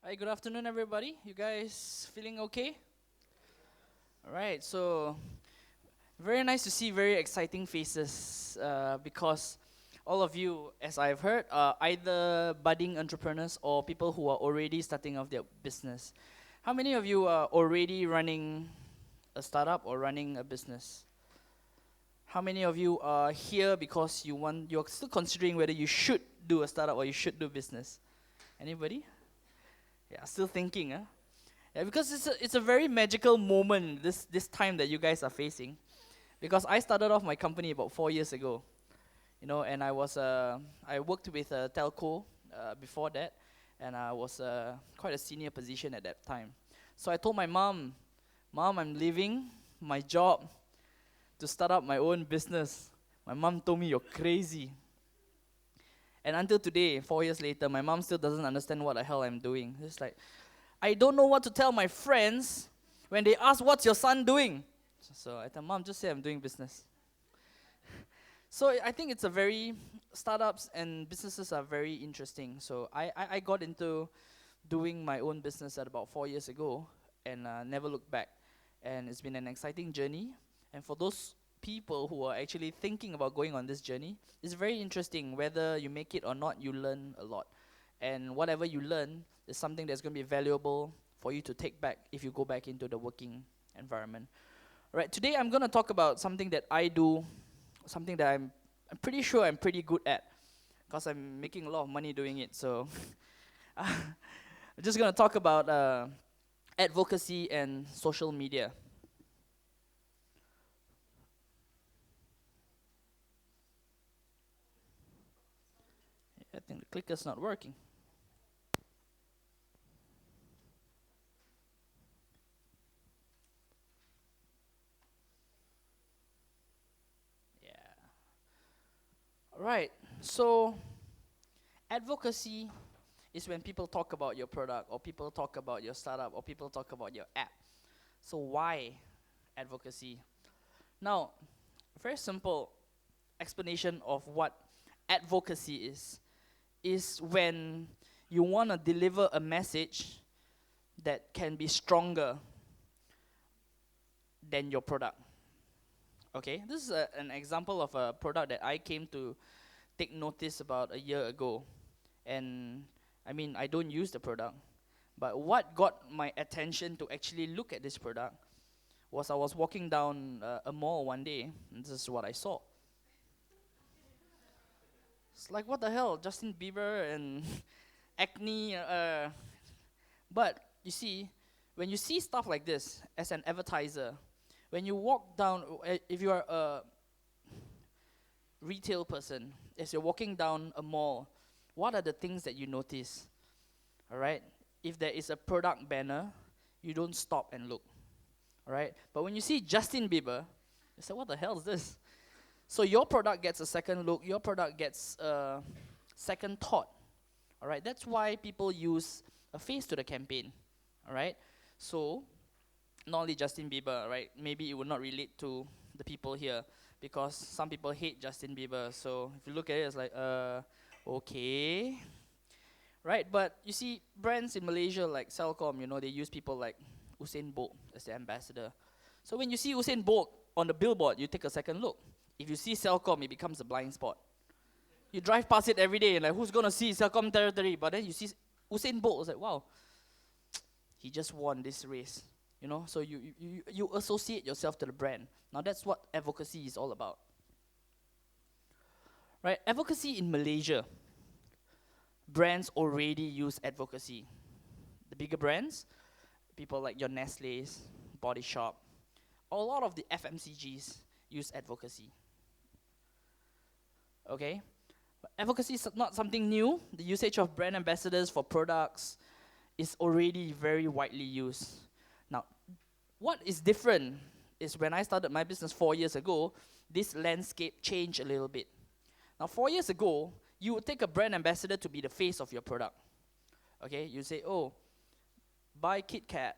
Hi, good afternoon, everybody. You guys feeling okay? All right, so very nice to see very exciting faces because all of you, as I've heard, are either budding entrepreneurs or people who are already starting off their business. How many of you are already running a startup or running a business? How many of you are here because you're still considering whether you should do a startup or you should do business? Anybody? Yeah, still thinking, huh? Yeah, because it's a very magical moment this time that you guys are facing. Because I started off my company about 4 years ago, and I worked with a telco before that, and I was quite a senior position at that time. So I told my mom, I'm leaving my job to start up my own business. My mom told me you're crazy. And until today, 4 years later, my mom still doesn't understand what the hell I'm doing. It's like, I don't know what to tell my friends when they ask, what's your son doing? So I tell mom, just say I'm doing business. So I think startups and businesses are very interesting. So I got into doing my own business at about 4 years ago and never looked back. And it's been an exciting journey. And for those people who are actually thinking about going on this journey, it's very interesting. Whether you make it or not, you learn a lot. And whatever you learn is something that's going to be valuable for you to take back if you go back into the working environment. All right, today I'm going to talk about something that I do, something that I'm pretty sure I'm pretty good at because I'm making a lot of money doing it. So I'm just going to talk about advocacy and social media. I think the clicker's not working. Yeah. All right. So advocacy is when people talk about your product or people talk about your startup or people talk about your app. So why advocacy? Now, very simple explanation of what advocacy is when you want to deliver a message that can be stronger than your product. Okay, this is an example of a product that I came to take notice about a year ago. And I mean, I don't use the product, but what got my attention to actually look at this product was I was walking down a mall one day, and this is what I saw. It's like, what the hell, Justin Bieber and acne. But you see, when you see stuff like this as an advertiser, when you walk down, if you are a retail person, as you're walking down a mall, what are the things that you notice? All right, if there is a product banner, you don't stop and look. All right, but when you see Justin Bieber, you say, what the hell is this? So your product gets a second look, your product gets a second thought. All right, that's why people use a face to the campaign. All right, so not only Justin Bieber, right? Maybe it would not relate to the people here because some people hate Justin Bieber. So if you look at it, it's like, okay, right? But you see, brands in Malaysia like Celcom, they use people like Usain Bolt as the ambassador. So when you see Usain Bolt on the billboard, you take a second look. If you see Celcom, it becomes a blind spot. You drive past it every day, and like, who's gonna see Celcom territory? But then you see Usain Bolt, it's like, wow, he just won this race. So you associate yourself to the brand. Now that's what advocacy is all about. Right? Advocacy in Malaysia, brands already use advocacy. The bigger brands, people like your Nestle's, Body Shop, a lot of the FMCGs use advocacy. Okay? But advocacy is not something new. The usage of brand ambassadors for products is already very widely used. Now, what is different is when I started my business 4 years ago, this landscape changed a little bit. Now, 4 years ago, you would take a brand ambassador to be the face of your product. Okay, you say, oh, buy Kit Kat,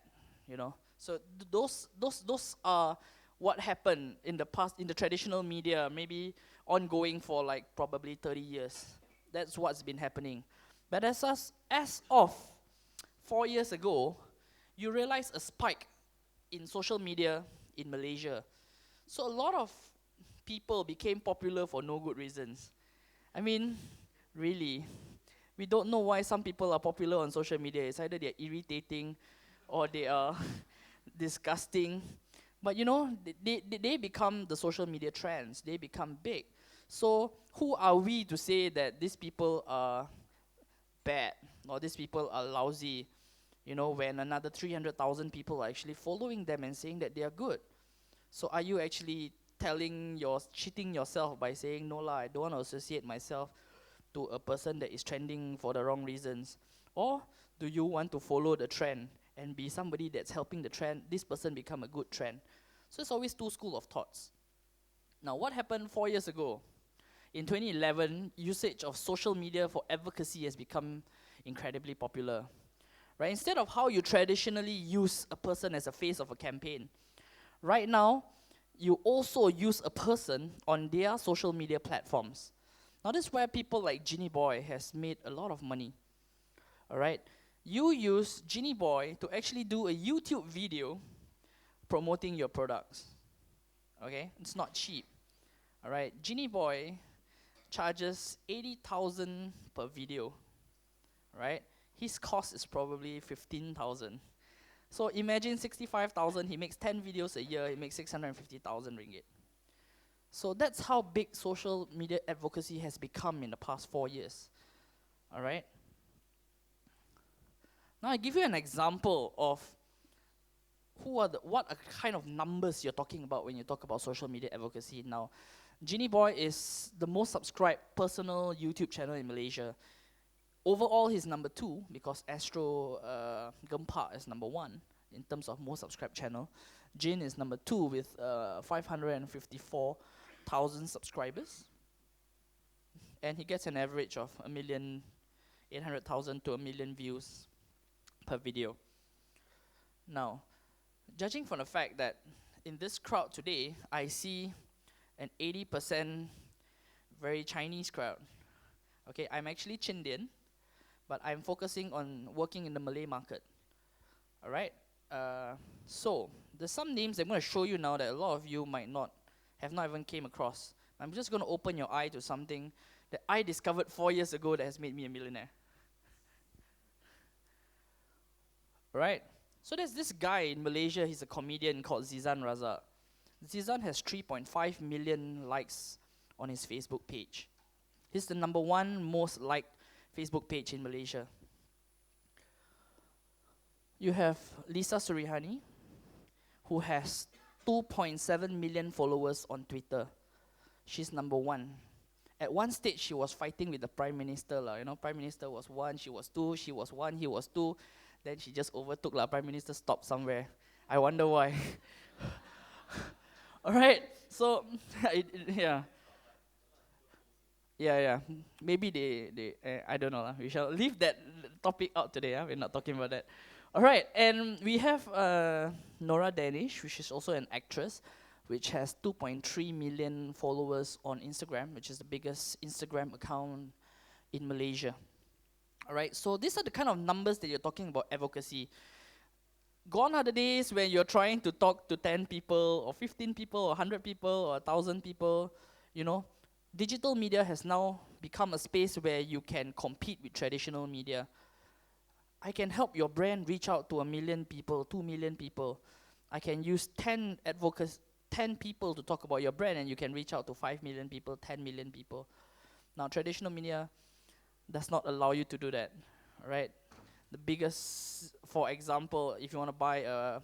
So those are what happened in the past, in the traditional media, maybe ongoing for like probably 30 years. That's what's been happening. But as of 4 years ago, you realize a spike in social media in Malaysia. So a lot of people became popular for no good reasons. I mean, really, we don't know why some people are popular on social media. It's either they're irritating or they are disgusting. But you know, they become the social media trends. They become big. So who are we to say that these people are bad or these people are lousy? You know, when another 300,000 people are actually following them and saying that they are good. So are you actually cheating yourself by saying, no lah, I don't want to associate myself to a person that is trending for the wrong reasons? Or do you want to follow the trend and be somebody that's helping the trend, this person become a good trend? So it's always two schools of thoughts. Now, what happened 4 years ago? In 2011, usage of social media for advocacy has become incredibly popular. Right? Instead of how you traditionally use a person as a face of a campaign, right now, you also use a person on their social media platforms. Now, this is where people like Ginny Boy has made a lot of money. All right, you use Ginny Boy to actually do a YouTube video promoting your products. Okay, it's not cheap. All right, Ginny Boy charges 80,000 per video. Right, his cost is probably 15,000. So imagine 65,000. He makes 10 videos a year. He makes 650,000 ringgit. So that's how big social media advocacy has become in the past 4 years. All right. Now I give you an example of what are kind of numbers you're talking about when you talk about social media advocacy. Now, Ginny Boy is the most subscribed personal YouTube channel in Malaysia. Overall, he's number 2 because Astro Gempa is number 1 in terms of most subscribed channel. Jin is number 2 with 554,000 subscribers. And he gets an average of 1,800,000 to 1 million views per video. Now, judging from the fact that in this crowd today, I see an 80% very Chinese crowd. Okay, I'm actually Chindian, but I'm focusing on working in the Malay market. All right. So there's some names I'm going to show you now that a lot of you have not even came across. I'm just going to open your eye to something that I discovered 4 years ago that has made me a millionaire. All right. So there's this guy in Malaysia. He's a comedian called Zizan Razak. Zizan has 3.5 million likes on his Facebook page. He's the number 1 most liked Facebook page in Malaysia. You have Lisa Surihani, who has 2.7 million followers on Twitter. She's number 1. At one stage, she was fighting with the Prime Minister. You know, Prime Minister was 1, she was 2, she was 1, he was 2. Then she just overtook. Prime Minister stopped somewhere. I wonder why. All right, so, yeah. Yeah. Maybe they I don't know. We shall leave that topic out today. We're not talking about that. All right, and we have Nora Danish, which is also an actress, which has 2.3 million followers on Instagram, which is the biggest Instagram account in Malaysia. All right, so these are the kind of numbers that you're talking about advocacy. Gone are the days when you're trying to talk to 10 people or 15 people or 100 people or 1,000 people. You know, digital media has now become a space where you can compete with traditional media. I can help your brand reach out to 1 million people, 2 million people. I can use 10 people to talk about your brand, and you can reach out to 5 million people, 10 million people. Now, traditional media does not allow you to do that, right? The biggest, for example, if you want to buy a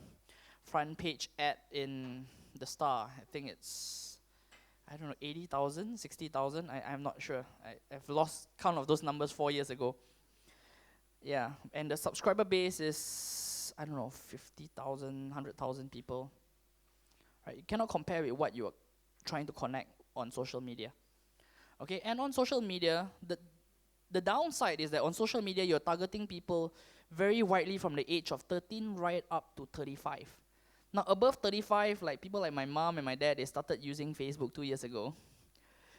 front page ad in The Star, I think it's, 80,000, 60,000, I'm not sure. I've lost count of those numbers 4 years ago. Yeah, and the subscriber base is, 50,000, 100,000 people. Right? You cannot compare with what you're trying to connect on social media. Okay, and on social media, the downside is that on social media, you're targeting people very widely from the age of 13 right up to 35. Now, above 35, like people like my mom and my dad, they started using Facebook 2 years ago.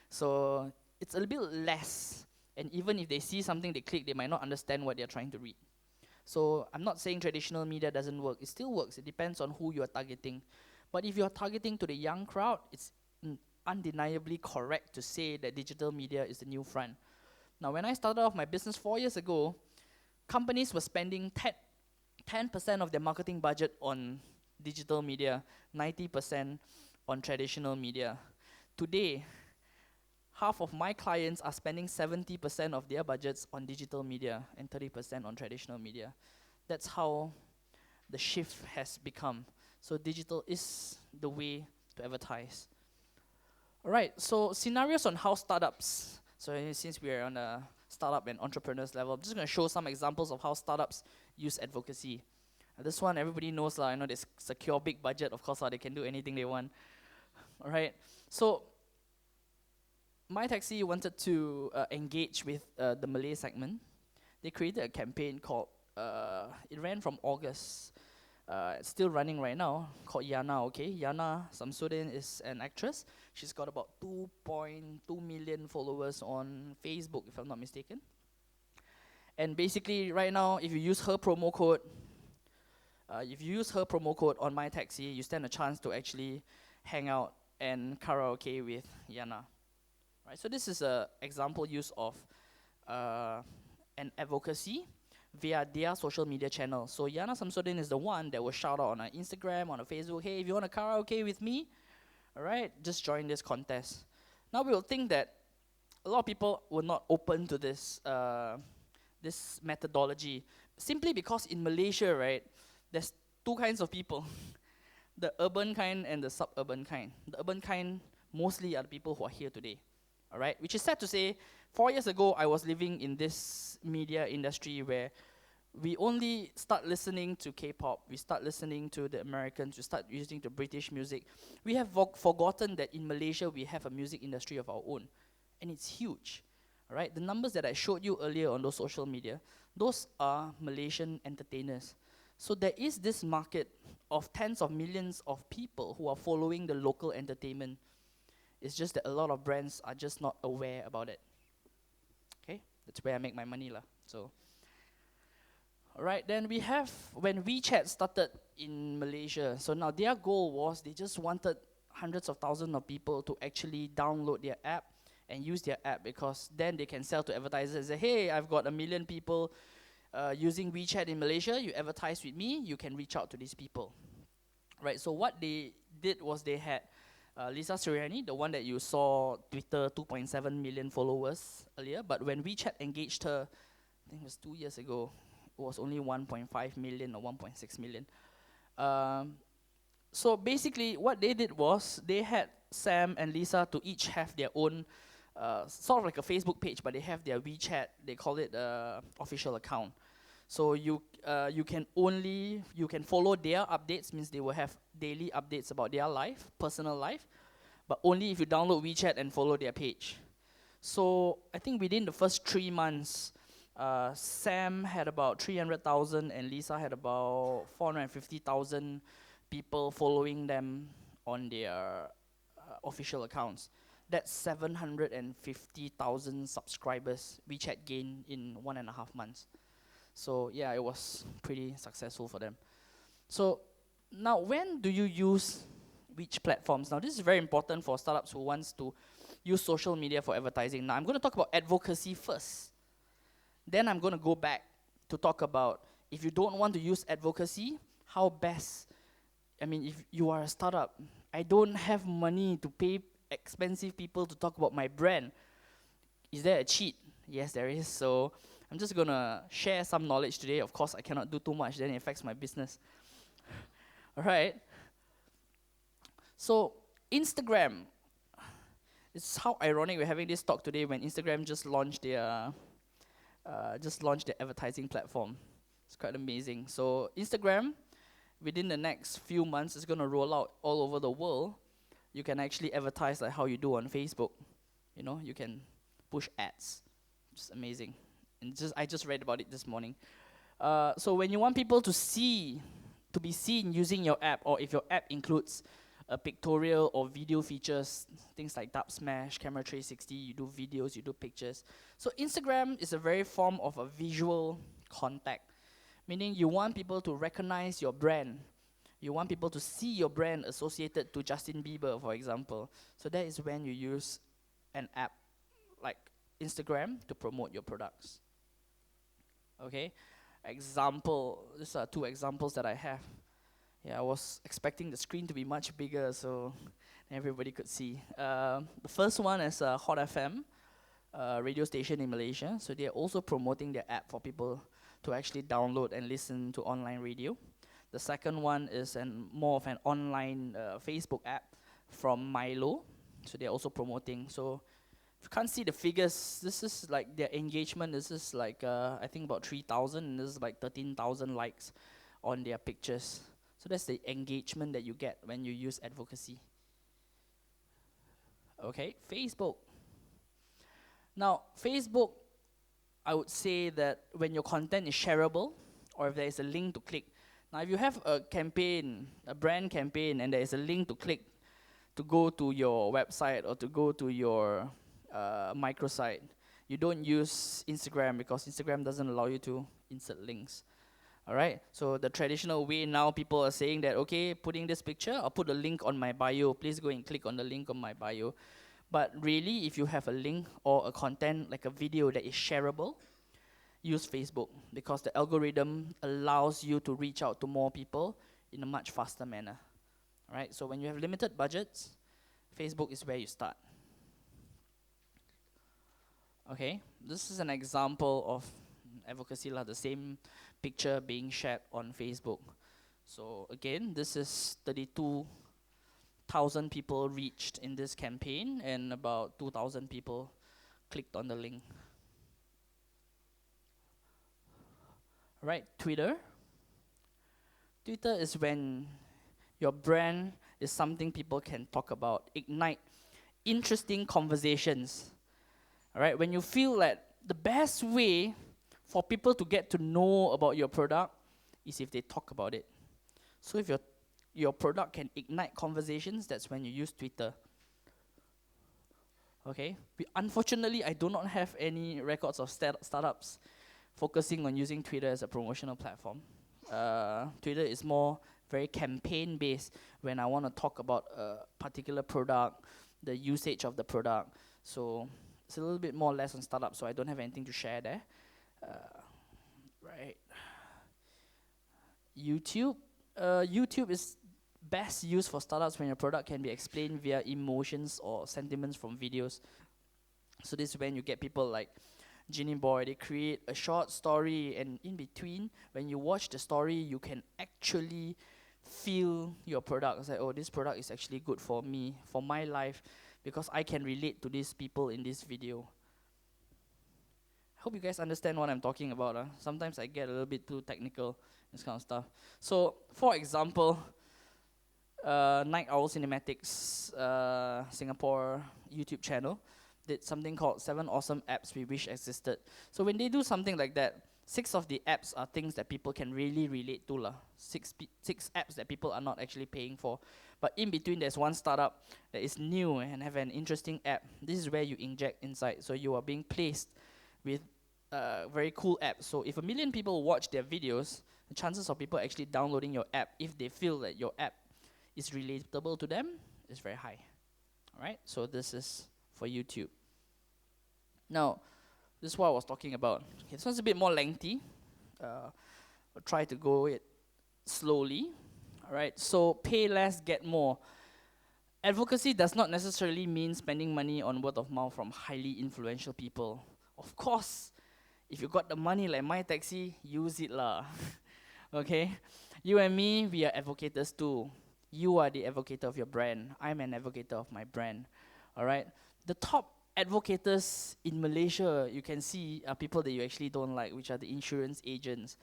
So it's a little bit less. And even if they see something they click, they might not understand what they're trying to read. So I'm not saying traditional media doesn't work. It still works. It depends on who you are targeting. But if you're targeting to the young crowd, it's undeniably correct to say that digital media is the new front. Now, when I started off my business 4 years ago, companies were spending 10% of their marketing budget on digital media, 90% on traditional media. Today, half of my clients are spending 70% of their budgets on digital media and 30% on traditional media. That's how the shift has become. So digital is the way to advertise. All right, so scenarios on how startups, so since we're on a startup and entrepreneurs level, I'm just going to show some examples of how startups use advocacy. This one everybody knows, I know they secure big budget, of course, they can do anything they want. All right, so MyTaxi wanted to engage with the Malay segment. They created a campaign called, it ran from August, it's still running right now, called Yana, okay? Yana Samsudin is an actress. She's got about 2.2 million followers on Facebook, if I'm not mistaken. And basically, right now, if you use her promo code, on MyTaxi, you stand a chance to actually hang out and karaoke with Yana. Right, so this is an example use of an advocacy via their social media channel. So Yana Samsudin is the one that will shout out on her Instagram, on her Facebook, hey, if you want to karaoke with me, all right, just join this contest. Now we will think that a lot of people were not open to this this methodology, simply because in Malaysia, right, there's two kinds of people, the urban kind and the suburban kind. The urban kind mostly are the people who are here today, all right, which is sad to say. 4 years ago, I was living in this media industry where we only start listening to K-pop, we start listening to the Americans, we start using the British music. We have forgotten that in Malaysia we have a music industry of our own, and it's huge. All right, the numbers that I showed you earlier on those social media, those are Malaysian entertainers. So there is this market of tens of millions of people who are following the local entertainment. It's just that a lot of brands are just not aware about it. Okay, that's where I make my money lah. So, all right, then we have when WeChat started in Malaysia. So now their goal was they just wanted hundreds of thousands of people to actually download their app and use their app, because then they can sell to advertisers and say, hey, I've got 1 million people using WeChat in Malaysia. You advertise with me, you can reach out to these people. Right, so what they did was they had Lisa Suriani, the one that you saw Twitter 2.7 million followers earlier, but when WeChat engaged her, I think it was 2 years ago, it was only 1.5 million or 1.6 million. So basically what they did was they had Sam and Lisa to each have their own sort of like a Facebook page, but they have their WeChat, they call it official account. So you can follow their updates, means they will have daily updates about their life, personal life, but only if you download WeChat and follow their page. So I think within the first 3 months, Sam had about 300,000 and Lisa had about 450,000 people following them on their official accounts. That's 750,000 subscribers WeChat gained in 1.5 months. So yeah, it was pretty successful for them. So now, when do you use which platforms? Now this is very important for startups who wants to use social media for advertising. Now I'm going to talk about advocacy first. Then I'm going to go back to talk about, if you don't want to use advocacy, how best, I mean, if you are a startup, I don't have money to pay expensive people to talk about my brand. Is there a cheat? Yes, there is. So I'm just going to share some knowledge today. Of course, I cannot do too much, then it affects my business. All right. So Instagram, it's how ironic we're having this talk today when Instagram just launched their advertising platform. It's quite amazing. So Instagram, within the next few months, is going to roll out all over the world. You can actually advertise like how you do on Facebook. You know, you can push ads. It's amazing. And I just read about it this morning. So when you want people to be seen using your app, or if your app includes a pictorial or video features, things like Dub Smash, Camera 360, you do videos, you do pictures. So Instagram is a very form of a visual contact, meaning you want people to recognize your brand. You want people to see your brand associated to Justin Bieber, for example. So that is when you use an app like Instagram to promote your products. Okay, these are two examples that I have. Yeah, I was expecting the screen to be much bigger so everybody could see. The first one is Hot FM, radio station in Malaysia. So they're also promoting their app for people to actually download and listen to online radio. The second one is more of an online Facebook app from Milo. So they're also promoting. So if you can't see the figures, this is like their engagement. This is like, I think about 3,000, and this is like 13,000 likes on their pictures. So that's the engagement that you get when you use advocacy. Okay, Facebook. Now, Facebook, I would say that when your content is shareable, or if there is a link to click. Now, if you have a campaign, a brand campaign, and there is a link to click to go to your website or to go to your microsite, you don't use Instagram because Instagram doesn't allow you to insert links. Alright, so the traditional way now, people are saying that, okay, putting this picture, I'll put a link on my bio, please go and click on the link on my bio. But really, if you have a link or a content, like a video that is shareable, use Facebook, because the algorithm allows you to reach out to more people in a much faster manner. Alright, so when you have limited budgets, Facebook is where you start. Okay, this is an example of advocacy, the same picture being shared on Facebook. So again, this is 32,000 people reached in this campaign, and about 2,000 people clicked on the link. Right, Twitter. Twitter is when your brand is something people can talk about, ignite interesting conversations. All right, when you feel that the best way for people to get to know about your product is if they talk about it. So if your product can ignite conversations, that's when you use Twitter. Okay, unfortunately, I do not have any records of startups focusing on using Twitter as a promotional platform. Twitter is more very campaign based when I want to talk about a particular product, the usage of the product. So it's a little bit more or less on startups, so I don't have anything to share there. Right. YouTube. YouTube is best used for startups when your product can be explained via emotions or sentiments from videos. So this is when you get people like Ginny Boy, they create a short story, and in between, when you watch the story, you can actually feel your product. It's like, oh, this product is actually good for me, for my life, because I can relate to these people in this video. I hope you guys understand what I'm talking about. Sometimes I get a little bit too technical, this kind of stuff. So, for example, Night Owl Cinematics Singapore YouTube channel did something called 7 Awesome Apps We Wish Existed. So when they do something like that, 6 of the apps are things that people can really relate to. 6 apps that people are not actually paying for. But in between, there's one startup that is new and have an interesting app. This is where you inject insight. So you are being placed with very cool apps. So if 1 million people watch their videos, the chances of people actually downloading your app, if they feel that your app is relatable to them, is very high. Alright, so this is for YouTube. Now, this is what I was talking about. Okay, this one's a bit more lengthy. I'll try to go it slowly. Alright, so pay less, get more. Advocacy does not necessarily mean spending money on word of mouth from highly influential people. Of course, if you got the money like my taxi, use it lah. Okay? You and me, we are advocates too. You are the advocate of your brand. I'm an advocate of my brand. Alright? The top advocates in Malaysia, you can see, are people that you actually don't like, which are the insurance agents.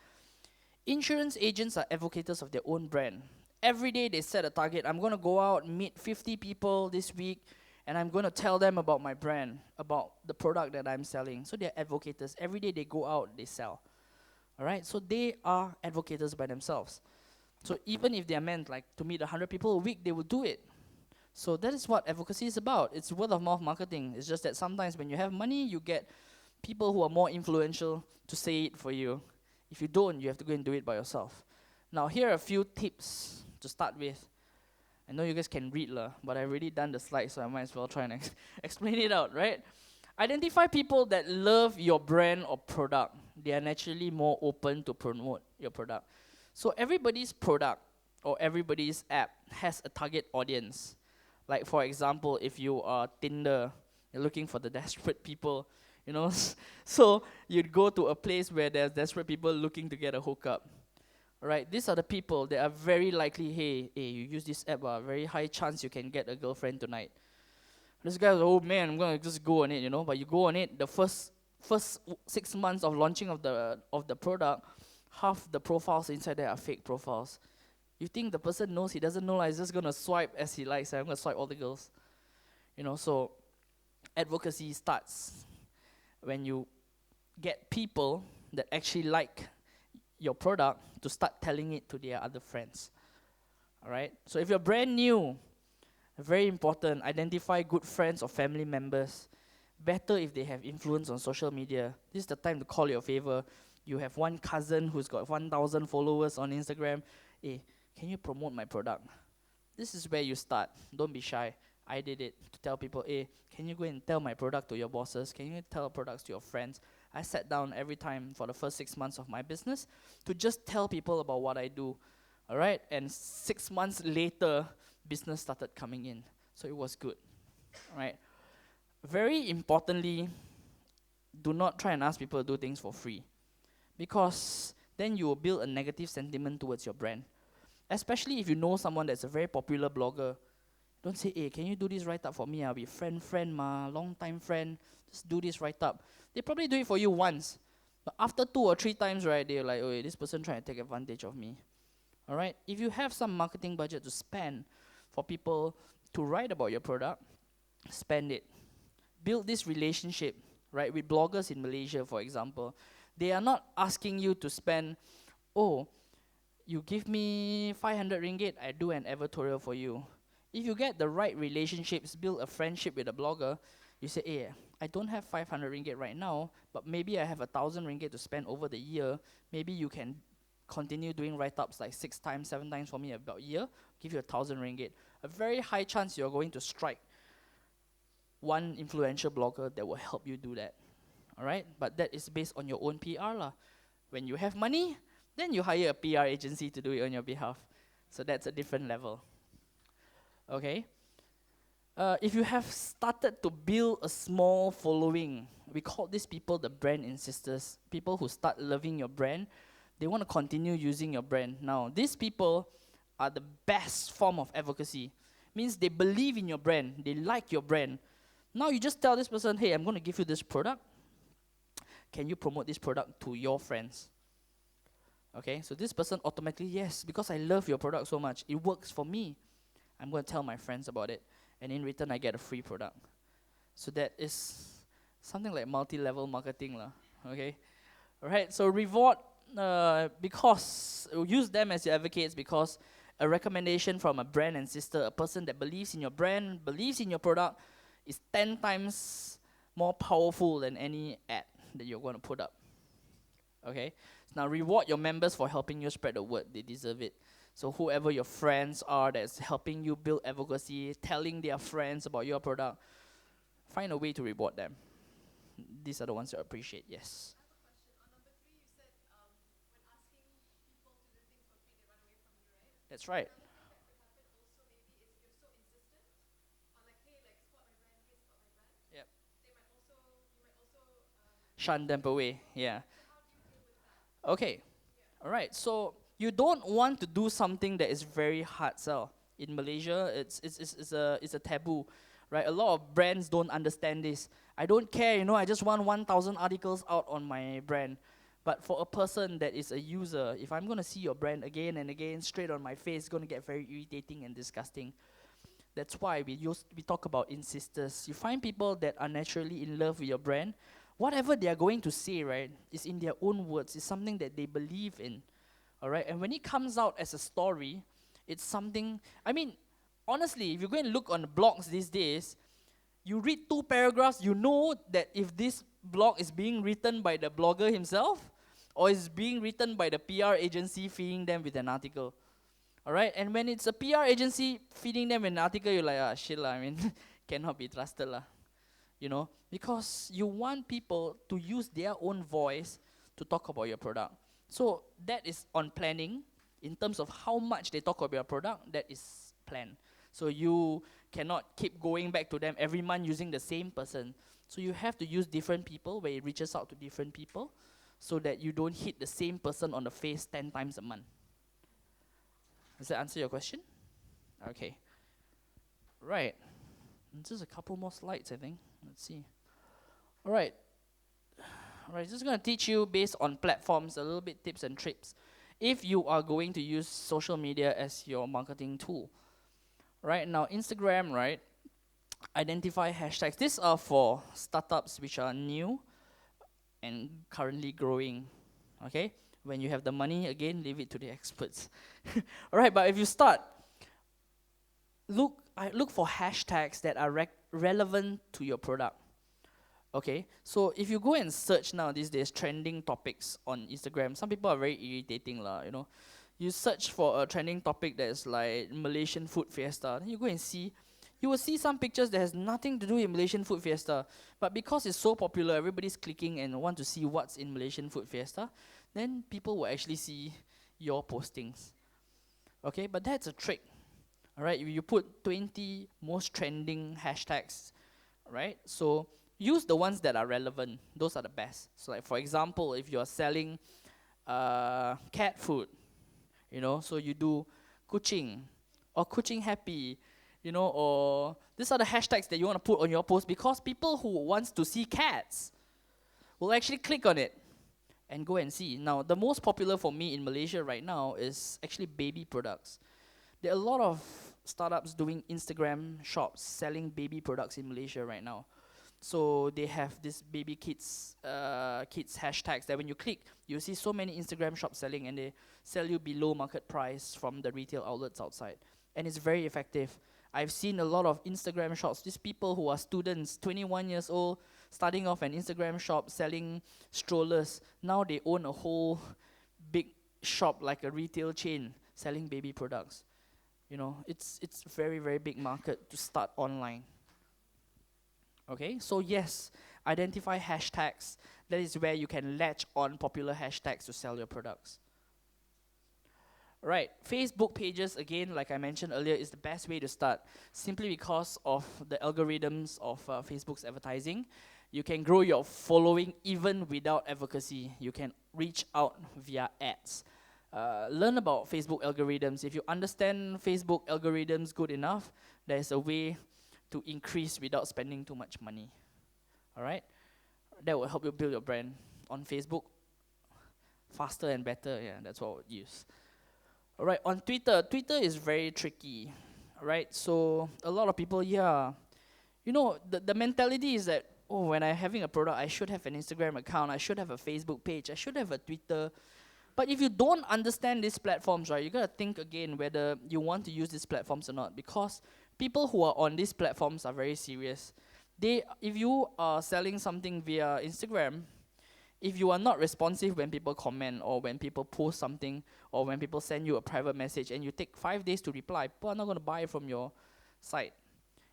Insurance agents are advocates of their own brand. Every day they set a target. I'm going to go out, meet 50 people this week, and I'm going to tell them about my brand, about the product that I'm selling. So they're advocates. Every day they go out, they sell. Alright, so they are advocates by themselves. So even if they are meant like to meet 100 people a week, they will do it. So that is what advocacy is about. It's word of mouth marketing. It's just that sometimes when you have money, you get people who are more influential to say it for you. If you don't, you have to go and do it by yourself. Now, here are a few tips to start with. I know you guys can read, but I've already done the slides, so I might as well try and explain it out, right? Identify people that love your brand or product. They are naturally more open to promote your product. So everybody's product or everybody's app has a target audience. Like for example, if you are Tinder, you're looking for the desperate people, so you'd go to a place where there's desperate people looking to get a hookup. Right? These are the people that are very likely, hey, you use this app, very high chance you can get a girlfriend tonight. This guy was, oh man, I'm gonna just go on it, But you go on it, the first 6 months of launching of the product, half the profiles inside there are fake profiles. You think the person knows? He doesn't know. He's just gonna swipe as he likes. I'm gonna swipe all the girls. So advocacy starts when you get people that actually like your product to start telling it to their other friends. All right. So if you're brand new, very important, identify good friends or family members. Better if they have influence on social media. This is the time to call your favor. You have one cousin who's got 1,000 followers on Instagram. Hey, can you promote my product? This is where you start. Don't be shy. I did it to tell people, hey, can you go and tell my product to your bosses? Can you tell products to your friends? I sat down every time for the first 6 months of my business to just tell people about what I do. All right? And 6 months later, business started coming in. So it was good. All right? Very importantly, do not try and ask people to do things for free, because then you will build a negative sentiment towards your brand. Especially if you know someone that's a very popular blogger. Don't say, hey, can you do this write-up for me? I'll be friend, long time friend. Just do this write-up. They probably do it for you once. But after 2 or 3 times, right, they're like, oh, this person trying to take advantage of me. All right? If you have some marketing budget to spend for people to write about your product, spend it. Build this relationship, right, with bloggers in Malaysia, for example. They are not asking you to spend, oh, you give me 500 ringgit, I do an editorial for you. If you get the right relationships, build a friendship with a blogger, you say, hey, I don't have 500 ringgit right now, but maybe I have 1,000 ringgit to spend over the year. Maybe you can continue doing write-ups like 6 times, 7 times for me about a year, give you 1,000 ringgit. A very high chance you're going to strike one influential blogger that will help you do that. All right? But that is based on your own PR lah. When you have money, then you hire a PR agency to do it on your behalf. So that's a different level. Okay? If you have started to build a small following, we call these people the brand insisters. People who start loving your brand, they want to continue using your brand. Now, these people are the best form of advocacy. Means they believe in your brand, they like your brand. Now you just tell this person, hey, I'm going to give you this product. Can you promote this product to your friends? Okay, so this person automatically, yes, because I love your product so much, it works for me. I'm going to tell my friends about it. And in return, I get a free product. So that is something like multi-level marketing lah. Okay? Alright, so reward, because, use them as your advocates, because a recommendation from a brand and sister, a person that believes in your brand, believes in your product, is 10 times more powerful than any ad that you're going to put up. Okay? Now reward your members for helping you spread the word. They deserve it. So whoever your friends are that's helping you build advocacy, telling their friends about your product, find a way to reward them. These are the ones you appreciate, yes. That's right. Yep. Shun them away, yeah. Okay, all right. So you don't want to do something that is very hard sell. In Malaysia, it's a taboo, right? A lot of brands don't understand this. I don't care, I just want 1,000 articles out on my brand. But for a person that is a user, if I'm going to see your brand again and again straight on my face, it's going to get very irritating and disgusting. That's why we talk about insisters. You find people that are naturally in love with your brand. Whatever they are going to say, right, is in their own words. It's something that they believe in, all right? And when it comes out as a story, it's something, honestly, if you go and look on the blogs these days, you read 2 paragraphs, you know that if this blog is being written by the blogger himself, or it's being written by the PR agency feeding them with an article. All right, and when it's a PR agency feeding them an article, you're like, ah, shit lah, I mean, cannot be trusted lah, because you want people to use their own voice to talk about your product. So that is on planning. In terms of how much they talk about your product, that is planned. So you cannot keep going back to them every month using the same person. So you have to use different people where it reaches out to different people so that you don't hit the same person on the face 10 times a month. Does that answer your question? Okay. Right. Just a couple more slides, I think. Let's see. All right. Just going to teach you based on platforms, a little bit tips and tricks if you are going to use social media as your marketing tool. Right now, Instagram, right? Identify hashtags. These are for startups which are new and currently growing. Okay? When you have the money, again, leave it to the experts. All right, but if you start, look for hashtags that are relevant to your product. Okay, so if you go and search now these days trending topics on Instagram, some people are very irritating lah. You search for a trending topic that is like Malaysian food fiesta, then you go and see, you will see some pictures that has nothing to do with Malaysian food fiesta, but because it's so popular, everybody's clicking and want to see what's in Malaysian food fiesta, then people will actually see your postings. Okay, but that's a trick. All right, you put 20 most trending hashtags, right? So use the ones that are relevant. Those are the best. So like for example, if you're selling cat food, so you do kucing or kucing happy, or these are the hashtags that you want to put on your post because people who wants to see cats will actually click on it and go and see. Now, the most popular for me in Malaysia right now is actually baby products. There are a lot of startups doing Instagram shops selling baby products in Malaysia right now. So they have this baby kids hashtags that when you click, you see so many Instagram shops selling and they sell you below market price from the retail outlets outside. And it's very effective. I've seen a lot of Instagram shops, these people who are students, 21 years old, starting off an Instagram shop selling strollers. Now they own a whole big shop like a retail chain selling baby products. It's very, very big market to start online. Okay, so yes, identify hashtags. That is where you can latch on popular hashtags to sell your products. Right, Facebook pages, again, like I mentioned earlier, is the best way to start, simply because of the algorithms of Facebook's advertising. You can grow your following even without advocacy. You can reach out via ads. Learn about Facebook algorithms. If you understand Facebook algorithms good enough, there's a way to increase without spending too much money. All right? That will help you build your brand on Facebook faster and better. Yeah, that's what I would use. All right, on Twitter is very tricky. All right, so a lot of people, the mentality is that, when I'm having a product, I should have an Instagram account, I should have a Facebook page, I should have a Twitter. But if you don't understand these platforms, right, you gotta think again whether you want to use these platforms or not, because people who are on these platforms are very serious. If you are selling something via Instagram, if you are not responsive when people comment or when people post something or when people send you a private message and you take 5 days to reply, people are not going to buy from your site.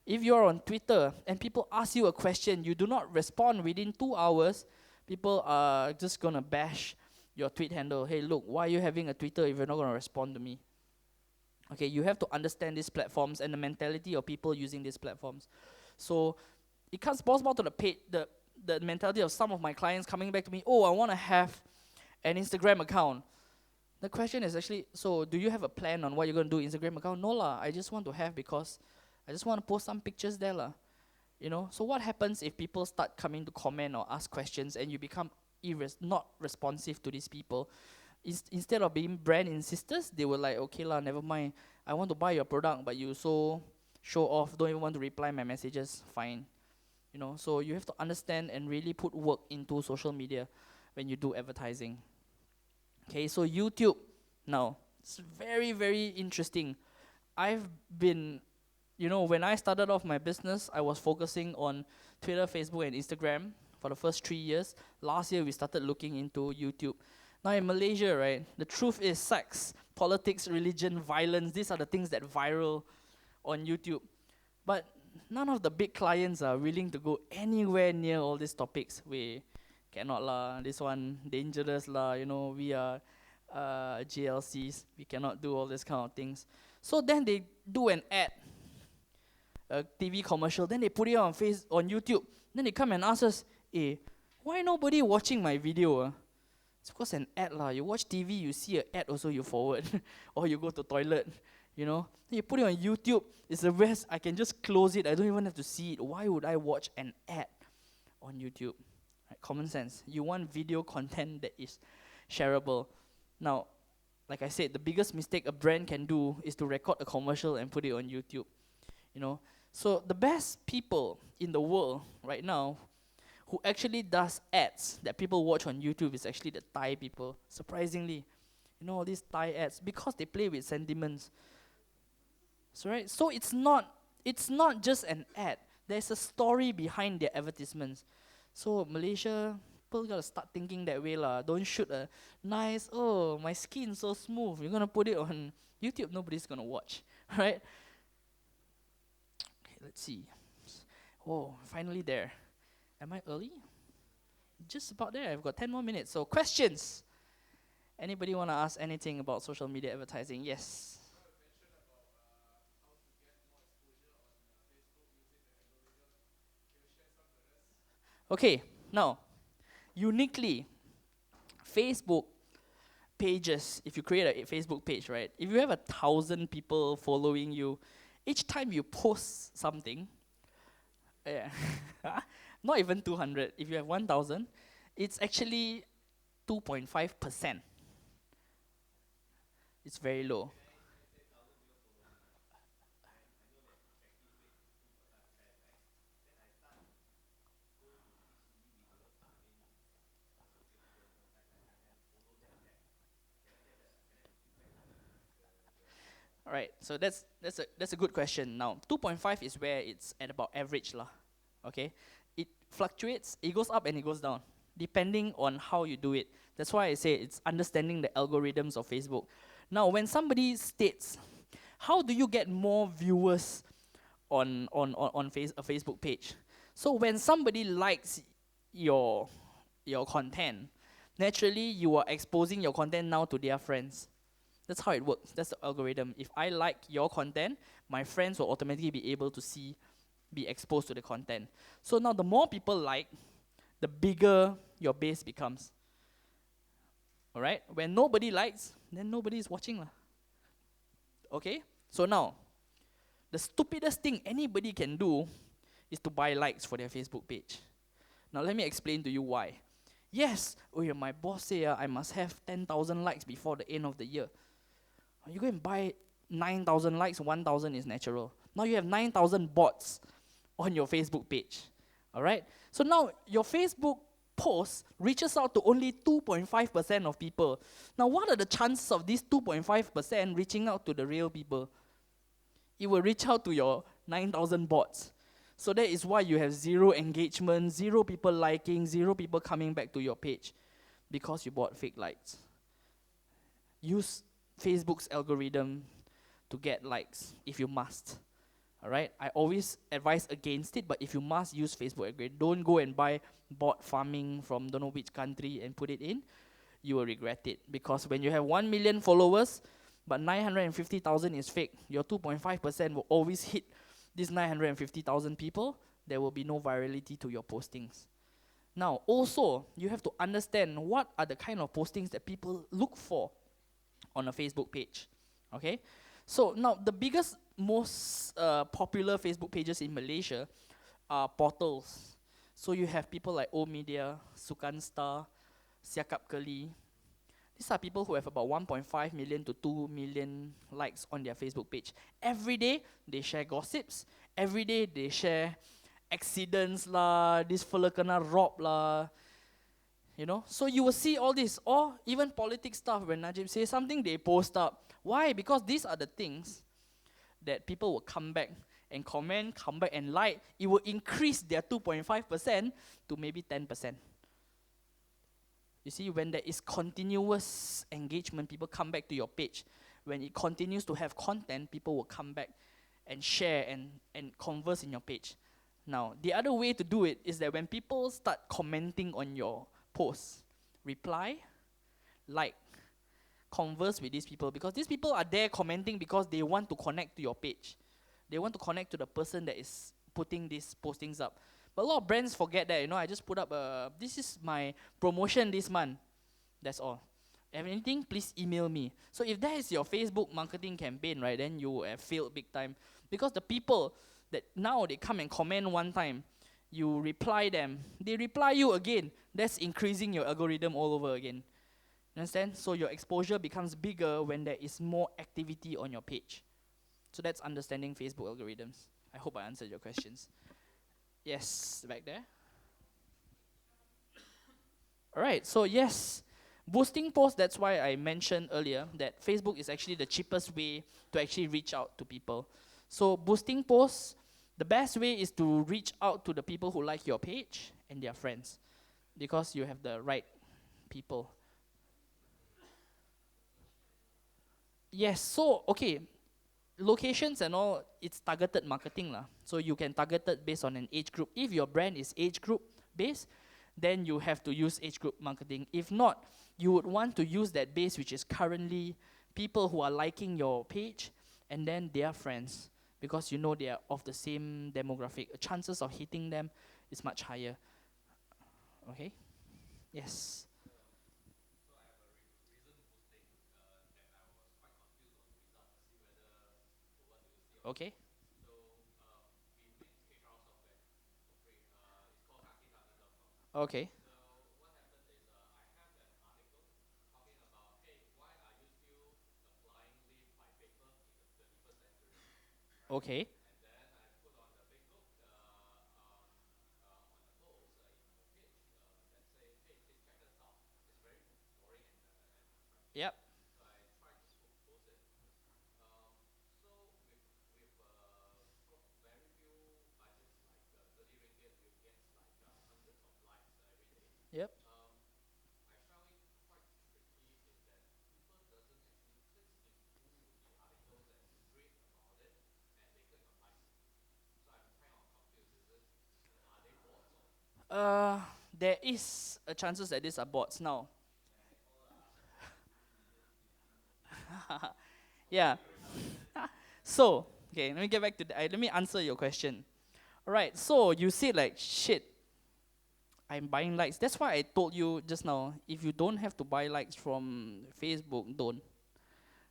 If you are on Twitter and people ask you a question, you do not respond within 2 hours, people are just going to bash your tweet handle. Hey, look, why are you having a Twitter if you're not going to respond to me? Okay, you have to understand these platforms and the mentality of people using these platforms. So it comes boils down to the mentality of some of my clients coming back to me, I want to have an Instagram account. The question is actually, so do you have a plan on what you're going to do Instagram account? No lah, I just want to have because I just want to post some pictures there lah. So what happens if people start coming to comment or ask questions and you become not responsive to these people? Instead of being brand insisters, they were like, okay lah, never mind. I want to buy your product, but you so show off, don't even want to reply my messages. Fine. So you have to understand and really put work into social media when you do advertising. Okay, so YouTube, now, it's very, very interesting. I've been, when I started off my business, I was focusing on Twitter, Facebook, and Instagram for the first 3 years. Last year, we started looking into YouTube. Now in Malaysia, right, the truth is sex, politics, religion, violence, these are the things that viral on YouTube. But none of the big clients are willing to go anywhere near all these topics. We cannot lah, this one dangerous lah, we are GLCs, we cannot do all these kind of things. So then they do an ad, a TV commercial, then they put it on YouTube, then they come and ask us, why nobody watching my video? It's because an ad lah. You watch TV, you see an ad also, you forward. Or you go to toilet, Then you put it on YouTube, it's the best. I can just close it, I don't even have to see it. Why would I watch an ad on YouTube? Right, common sense. You want video content that is shareable. Now, like I said, the biggest mistake a brand can do is to record a commercial and put it on YouTube. So the best people in the world right now who actually does ads that people watch on YouTube is actually the Thai people, surprisingly. All these Thai ads, because they play with sentiments. So it's not just an ad. There's a story behind their advertisements. So Malaysia, people gotta start thinking that way lah. Don't shoot a nice, my skin so smooth, you're gonna put it on YouTube, nobody's gonna watch, right? Okay, let's see. Oh, finally there. Am I early? Just about there. I've got 10 more minutes. So questions. Anybody want to ask anything about social media advertising? Yes. Okay, now, uniquely, Facebook pages, if you create a Facebook page, right? If you have 1,000 people following you, each time you post something, not even 200, if you have 1,000, it's actually 2.5%. It's very low. All right, so that's a good question. Now, 2.5 is where it's at about average lah. Okay, it fluctuates, it goes up and it goes down, depending on how you do it. That's why I say it's understanding the algorithms of Facebook. Now, when somebody states, how do you get more viewers on a Facebook page? So when somebody likes your content, naturally you are exposing your content now to their friends. That's how it works. That's the algorithm. If I like your content, my friends will automatically be able to be exposed to the content. So now the more people like, the bigger your base becomes. Alright? When nobody likes, then nobody is watching lah. Okay? So now, the stupidest thing anybody can do is to buy likes for their Facebook page. Now let me explain to you why. Yes, my boss say I must have 10,000 likes before the end of the year. You go and buy 9,000 likes, 1,000 is natural. Now you have 9,000 bots on your Facebook page. Alright? So now your Facebook post reaches out to only 2.5% of people. Now what are the chances of these 2.5% reaching out to the real people? It will reach out to your 9,000 bots. So that is why you have 0 engagement, 0 people liking, 0 people coming back to your page, because you bought fake likes. Use Facebook's algorithm to get likes if you must. Alright? I always advise against it, but if you must, use Facebook algorithm. Don't go and buy bot farming from don't know which country and put it in. You will regret it. Because when you have 1 million followers, but 950,000 is fake, your 2.5% will always hit these 950,000 people. There will be no virality to your postings. Now, also, you have to understand what are the kind of postings that people look for on a Facebook page. Okay? So now, the biggest, most popular Facebook pages in Malaysia are portals. So you have people like O Media, Sukan Star, Siakap Keli. These are people who have about 1.5 million to 2 million likes on their Facebook page. Every day, they share gossips. Every day, they share accidents lah, this fella kena rob lah. So you will see all this. Or even politics stuff, when Najib says something, they post up. Why? Because these are the things that people will come back and comment, come back and like. It will increase their 2.5% to maybe 10%. You see, when there is continuous engagement, people come back to your page. When it continues to have content, people will come back and share and converse in your page. Now, the other way to do it is that when people start commenting on your posts, reply, like, converse with these people, because these people are there commenting because they want to connect to your page. They want to connect to the person that is putting these postings up. But a lot of brands forget that, I just put up this is my promotion this month. That's all. If anything, please email me. So if that is your Facebook marketing campaign, right, then you have failed big time. Because the people that now they come and comment one time, you reply them, they reply you again. That's increasing your algorithm all over again. Understand? So your exposure becomes bigger when there is more activity on your page. So that's understanding Facebook algorithms. I hope I answered your questions. Yes, back there. Alright, so yes, boosting posts, that's why I mentioned earlier that Facebook is actually the cheapest way to actually reach out to people. So boosting posts, the best way is to reach out to the people who like your page and their friends, because you have the right people. Yes, so okay, locations and all, it's targeted marketing lah. So you can target it based on an age group. If your brand is age group based, then you have to use age group marketing. If not, you would want to use that base which is currently people who are liking your page and then their friends, because you know they are of the same demographic. Chances of hitting them is much higher. Okay? Yes. Okay. Okay. Okay. Yep. Yep. Uh, there is a chances that these are bots now. Yeah. So, okay, let me get back to let me answer your question. Alright, so you said like, shit, I'm buying likes. That's why I told you just now, if you don't have to buy likes from Facebook, don't.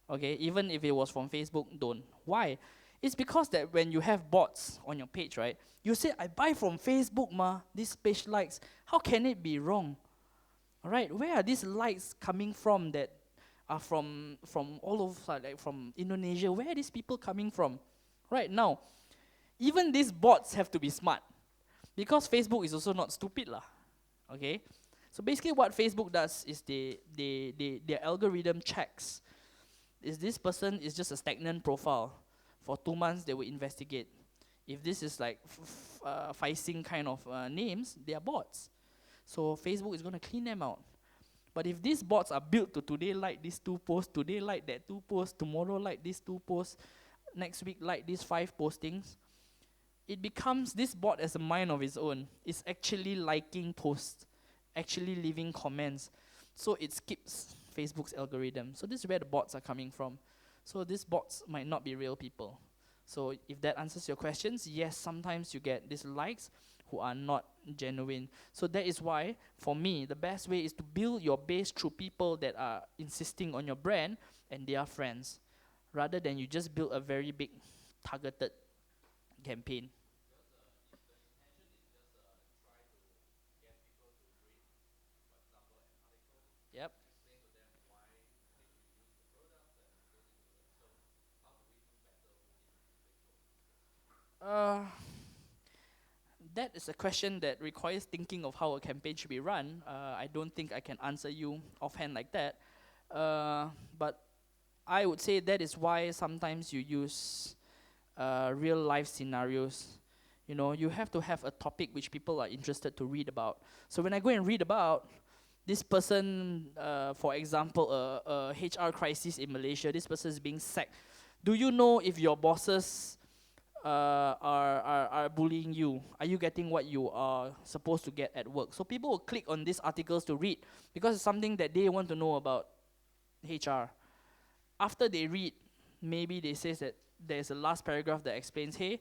Okay, even if it was from Facebook, don't. Why? It's because that when you have bots on your page, right, you say, I buy from Facebook, ma, this page likes. How can it be wrong? Alright, where are these likes coming from that are from all over, like from Indonesia? Where are these people coming from? Right now, even these bots have to be smart, because Facebook is also not stupid lah. Okay, so basically what Facebook does is their algorithm checks, is this person is just a stagnant profile. For 2 months they will investigate. If this is like Faising kind of names, they are bots. So Facebook is going to clean them out. But if these bots are built to today like these 2 posts, today like that 2 posts, tomorrow like these 2 posts, next week like these 5 postings, it becomes, this bot as a mind of its own. It's actually liking posts, actually leaving comments. So it skips Facebook's algorithm. So this is where the bots are coming from. So these bots might not be real people. So if that answers your questions, yes, sometimes you get these likes who are not genuine. So that is why, for me, the best way is to build your base through people that are insisting on your brand and they are friends, rather than you just build a very big targeted campaign. Yep. Uh, that is a question that requires thinking of how a campaign should be run. I don't think I can answer you offhand like that. But I would say that is why sometimes you use real life scenarios. You have to have a topic which people are interested to read about. So when I go and read about, this person, for example, a HR crisis in Malaysia, this person is being sacked. Do you know if your bosses are bullying you? Are you getting what you are supposed to get at work? So people will click on these articles to read because it's something that they want to know about HR. After they read, maybe they say that there's a last paragraph that explains, hey,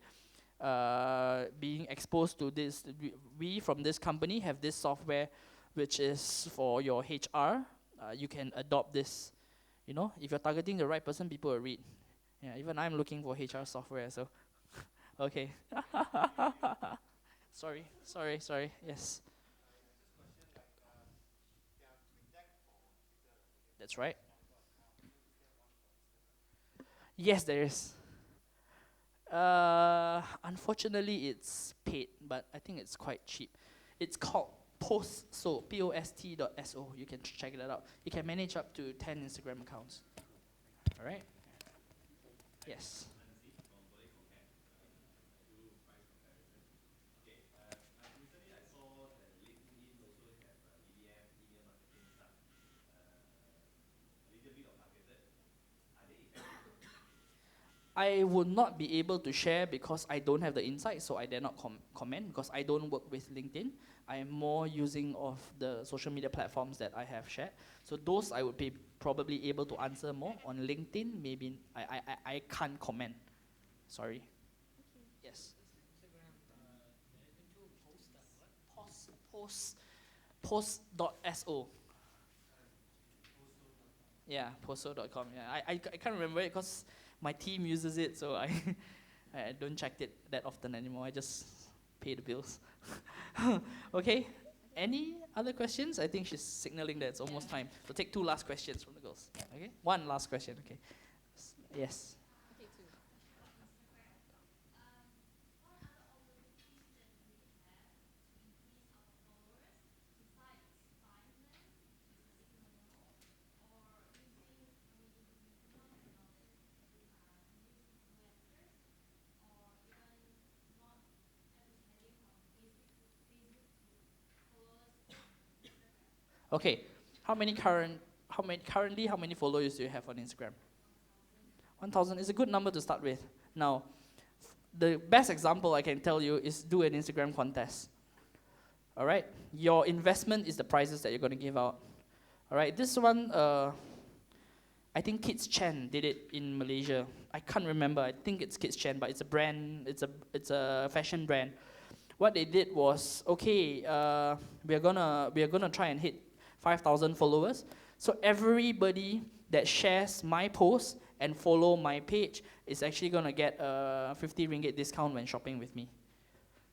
being exposed to this, we from this company have this software which is for your HR. You can adopt this. You know, if you're targeting the right person, people will read. Yeah, even I'm looking for HR software, so okay. Sorry. Yes, that's right. Yes, there is. Unfortunately, it's paid, but I think it's quite cheap. It's called Post.so, Post.so. You can check that out. You can manage up to 10 Instagram accounts. All right? Yes. I would not be able to share because I don't have the insight, so I dare not comment because I don't work with LinkedIn. I am more using of the social media platforms that I have shared. So those I would be probably able to answer more. On LinkedIn, maybe I can't comment. Sorry. Yes. Post.so. Yeah, posto.com. Yeah, I can't remember it because my team uses it, so I I don't check it that often anymore. I just pay the bills. Okay. Any other questions? I think she's signaling that it's almost time. So take two last questions from the girls. Okay. One last question. Okay. Yes. Okay. How many followers do you have on Instagram? 1,000 is a good number to start with. Now, the best example I can tell you is do an Instagram contest. All right, your investment is the prizes that you're going to give out. All right, this one, I think Kids Chen did it in Malaysia. I can't remember. I think it's Kids Chen, but it's a brand. It's a fashion brand. What they did was, okay, we're gonna try and hit 5,000 followers. So everybody that shares my post and follow my page is actually gonna get a 50 ringgit discount when shopping with me.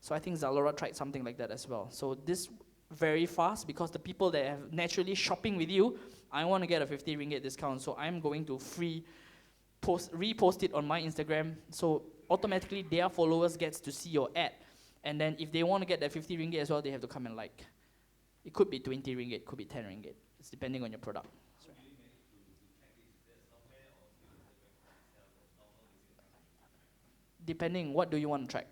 So I think Zalora tried something like that as well. So this very fast because the people that have naturally shopping with you, I want to get a 50 ringgit discount. So I'm going to repost it on my Instagram. So automatically their followers gets to see your ad. And then if they want to get that 50 ringgit as well, they have to come and like. It could be 20 ringgit, could be 10 ringgit. It's depending on your product. Sorry. Depending, what do you want to track?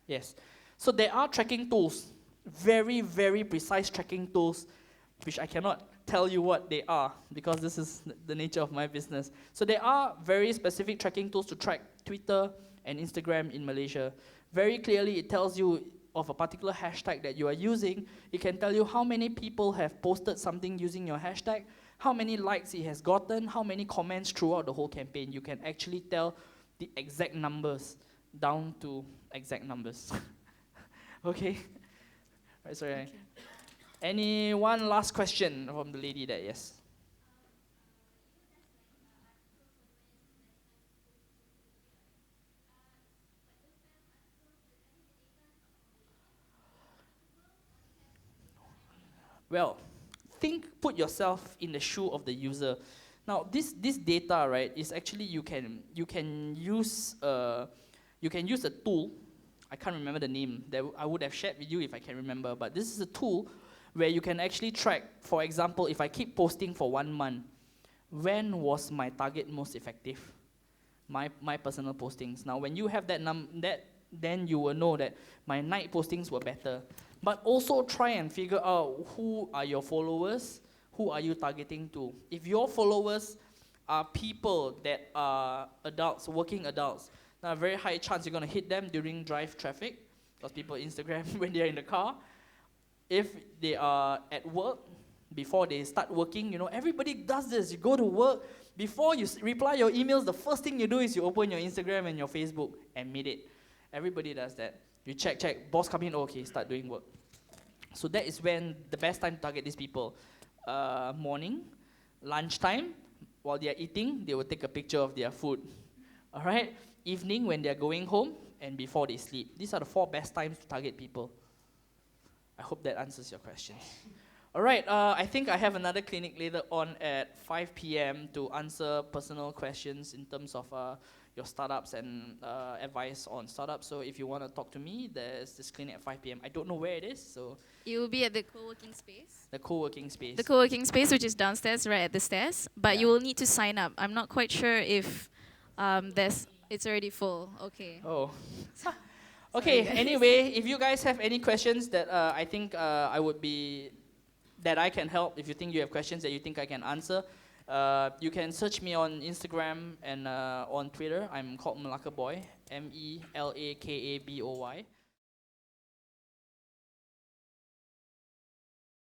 Yes. So there are tracking tools, very, very precise tracking tools, which I cannot tell you what they are because this is the nature of my business. So there are very specific tracking tools to track Twitter and Instagram in Malaysia. Very clearly, it tells you of a particular hashtag that you are using. It can tell you how many people have posted something using your hashtag, how many likes it has gotten, how many comments throughout the whole campaign. You can actually tell the exact numbers down to exact numbers. Okay. Right, sorry. Any one last question from the lady there? Yes. Well, put yourself in the shoe of the user. Now, this data, right, is actually you can use a tool. I can't remember the name that I would have shared with you if I can remember. But this is a tool where you can actually track. For example, if I keep posting for 1 month, when was my target most effective? My personal postings. Now, when you have then you will know that my night postings were better. But also try and figure out who are your followers, who are you targeting to. If your followers are people that are adults, working adults, now a very high chance you're going to hit them during drive traffic, because people Instagram when they're in the car. If they are at work, before they start working, you know, everybody does this. You go to work, before you reply your emails, the first thing you do is you open your Instagram and your Facebook, admit it. Everybody does that. You check, boss come in, okay, start doing work. So that is when the best time to target these people. Morning, lunchtime, while they are eating, they will take a picture of their food. All right? Evening, when they are going home, and before they sleep. These are the 4 best times to target people. I hope that answers your questions. All right, I think I have another clinic later on at 5 p.m. to answer personal questions in terms of your startups and advice on startups. So if you want to talk to me, there's this clinic at 5 p.m. I don't know where it is, so. You will be at the co-working space. The co-working space. The co-working space, which is downstairs, right at the stairs. But Yeah. you will need to sign up. I'm not quite sure if it's already full. Okay. Oh. Okay, anyway, if you guys have any questions that I think that I can help, if you think you have questions that you think I can answer, you can search me on Instagram and on Twitter. I'm called Melaka Boy, MELAKABOY.